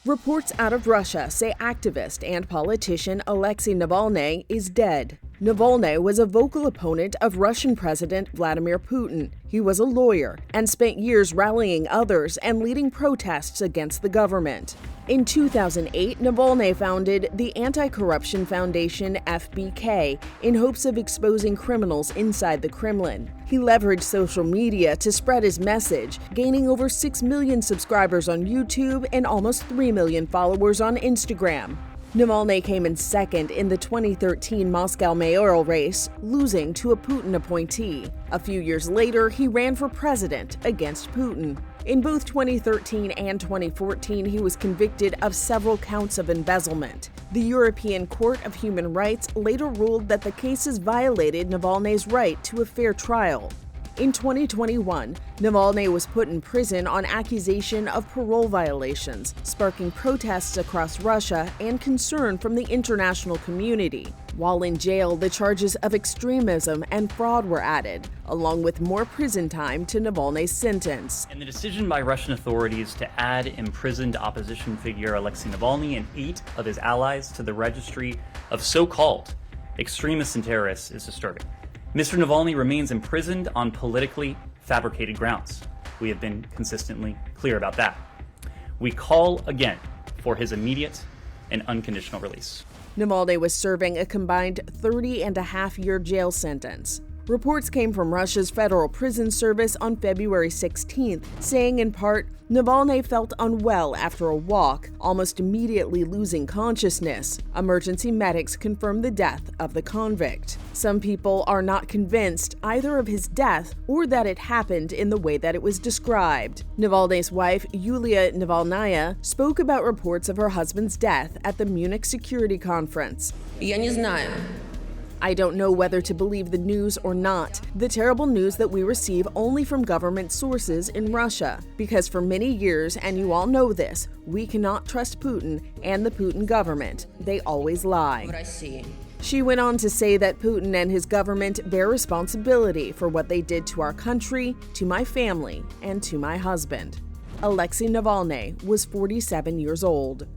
Reports out of Russia say activist and politician Alexei Navalny is dead. Navalny was a vocal opponent of Russian President Vladimir Putin. He was a lawyer and spent years rallying others and leading protests against the government. In 2008, Navalny founded the anti-corruption foundation FBK in hopes of exposing criminals inside the Kremlin. He leveraged social media to spread his message, gaining over 6 million subscribers on YouTube and almost 3 million followers on Instagram. Navalny came in second in the 2013 Moscow mayoral race, losing to a Putin appointee. A few years later, he ran for president against Putin. In both 2013 and 2014, he was convicted of several counts of embezzlement. The European Court of Human Rights later ruled that the cases violated Navalny's right to a fair trial. In 2021, Navalny was put in prison on accusation of parole violations, sparking protests across Russia and concern from the international community. While in jail, the charges of extremism and fraud were added, along with more prison time to Navalny's sentence. And the decision by Russian authorities to add imprisoned opposition figure Alexei Navalny and 8 of his allies to the registry of so-called extremists and terrorists is disturbing. Mr. Navalny remains imprisoned on politically fabricated grounds. We have been consistently clear about that. We call again for his immediate and unconditional release. Navalny was serving a combined 30-and-a-half-year jail sentence. Reports came from Russia's Federal Prison Service on February 16th, saying in part, Navalny felt unwell after a walk, almost immediately losing consciousness. Emergency medics confirmed the death of the convict. Some people are not convinced either of his death or that it happened in the way that it was described. Navalny's wife, Yulia Navalnaya, spoke about reports of her husband's death at the Munich Security Conference. Я не знаю. I don't know whether to believe the news or not, the terrible news that we receive only from government sources in Russia. Because for many years, and you all know this, we cannot trust Putin and the Putin government. They always lie. She went on to say that Putin and his government bear responsibility for what they did to our country, to my family, and to my husband. Alexei Navalny was 47 years old.